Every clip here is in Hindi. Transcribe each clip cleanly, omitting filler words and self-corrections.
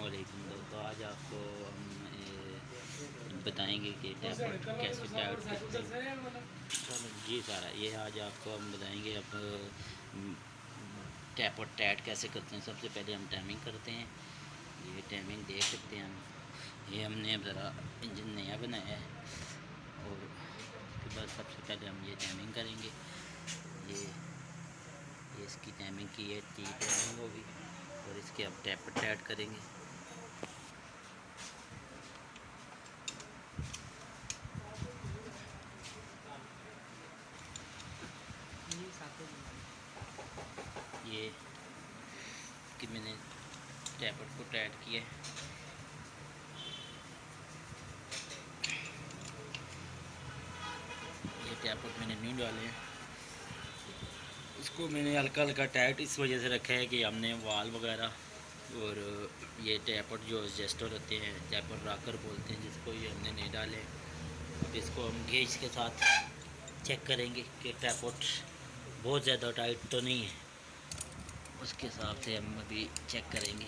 अस्सलामुअलैकुम दोस्तों। आज आपको हम बताएंगे कि टैपट कैसे टाइट करते हैं। जी सारा ये आज आपको हम बताएंगे अब टैपट टाइट कैसे करते हैं। सबसे पहले हम टाइमिंग करते हैं। ये टाइमिंग देख सकते हैं हम। ये हमने अब ज़रा इंजन नया बनाया है और उसके बाद सबसे पहले हम ये टाइमिंग करेंगे। ये इसकी टाइमिंग की ये टाइमिंग होगी और इसके अब टैपट टाइट करेंगे। ये कि मैंने टैपट को टाइट किया है। ये टैपट मैंने न्यू डाले हैं। इसको मैंने हल्का हल्का टाइट इस वजह से रखा है कि हमने वाल वगैरह और ये टैपट जो एडजस्टर होते हैं, टैपट राकर बोलते हैं जिसको, ये हमने नहीं डाले। अब इसको हम गेज के साथ चेक करेंगे कि टैपट बहुत ज़्यादा टाइट तो नहीं है। उसके हिसाब से हम अभी चेक करेंगे।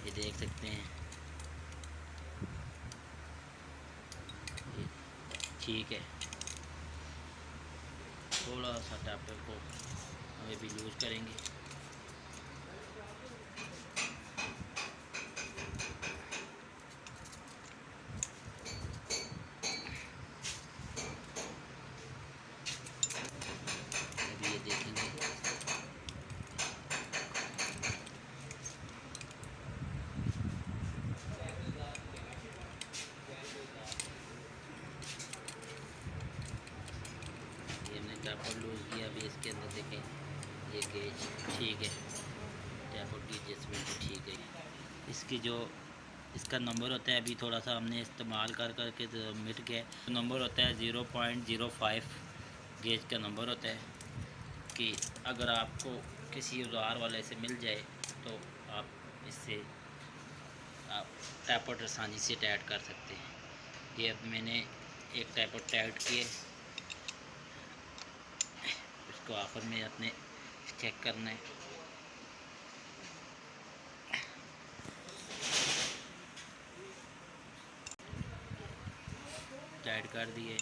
ये देख सकते हैं ये ठीक है। थोड़ा सा टैपट को हमें भी यूज़ करेंगे। अभी ये देखेंगे। ये हमने टैपट लूज़ किया। अभी इसके अंदर देखें ये गेज ठीक है। टैपट की एडजस्टमेंट ठीक है। इसकी जो इसका नंबर होता है, अभी थोड़ा सा हमने इस्तेमाल कर करके तो मिट गया। नंबर होता है 0.05 गेज का नंबर होता है कि अगर आपको किसी औजार वाले से मिल जाए तो आप इससे आप टैपट आसानी से टाइट कर सकते हैं। ये अब मैंने एक टैपट टाइट किए। इसको आखिर में अपने चेक करना है। टाइट कर दिए।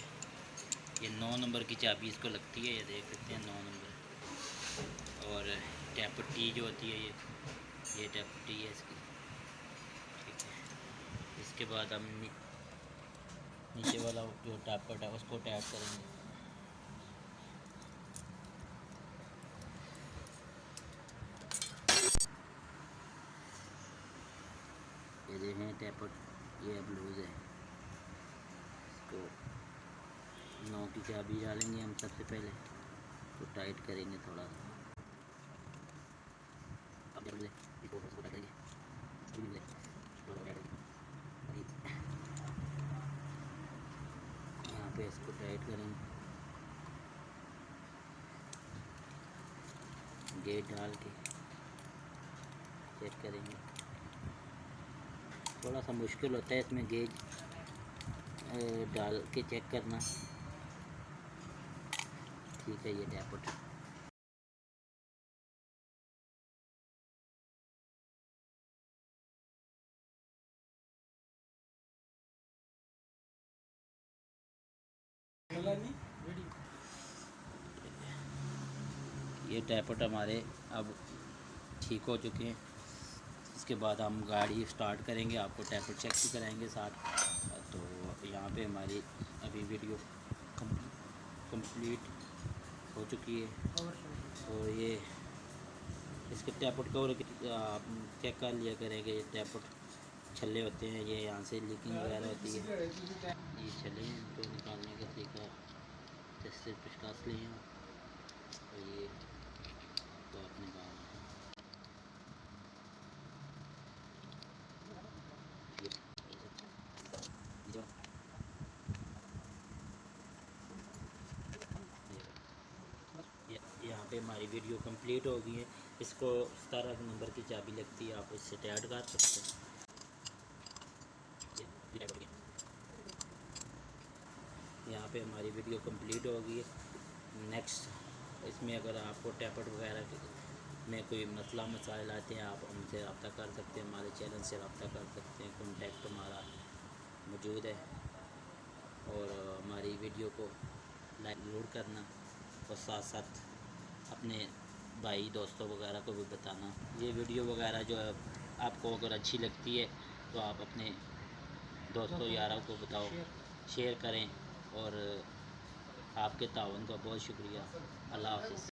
ये 9 नंबर की चाबी इसको लगती है, ये देख सकते हैं 9 नंबर। और टैपट टी जो होती है ये टैपट टी है इसकी, ठीक है। इसके बाद हम नीचे वाला जो टैपट है उसको टाइट करेंगे। ये देखें टैपट ये अब लूज़ है। इसको 9 की चाबी डालेंगे हम सबसे पहले, तो टाइट करेंगे थोड़ा सा। अब जब इसको टाइट करेंगे यहाँ पे इसको टाइट करेंगे गेट डाल के चेक करेंगे। थोड़ा सा मुश्किल होता है इसमें गेज डाल के चेक करना। ठीक है ये टैपट ये टैपट हमारे अब ठीक हो चुके हैं। इसके बाद हम गाड़ी स्टार्ट करेंगे, आपको टैपट चेक भी कराएंगे साथ। तो यहाँ पे हमारी अभी वीडियो कंप्लीट हो चुकी है। तो ये इसके टैपट कवर आप चेक कर लिया करेंगे। ये टैपट छल्ले होते हैं, ये यहाँ से लीकिंग वगैरह होती है। ये छल्ले हैं, इनको निकालने का तरीका जैसे पिशकास लिए हैं और ये तो आपने कहा यहाँ पे हमारी वीडियो कंप्लीट हो गई है। इसको 17 नंबर की चाबी लगती है, आप इससे टाइट कर सकते हैं। यहाँ पे हमारी वीडियो कंप्लीट हो गई है। नेक्स्ट इसमें अगर आपको टैपट वगैरह में कोई मसला मसाइल आते हैं, आप हमसे रब्ता कर सकते हैं, हमारे चैनल से रब्ता कर सकते हैं। कॉन्टैक्ट हमारा मौजूद है। और हमारी वीडियो को लाइक ज़रूर करना और साथ साथ अपने भाई दोस्तों वगैरह को भी बताना। ये वीडियो वगैरह जो है आपको अगर अच्छी लगती है तो आप अपने दोस्तों यारों को बताओ, शेयर करें। और आपके ताउन का बहुत शुक्रिया। अल्लाह हाफ़िज़।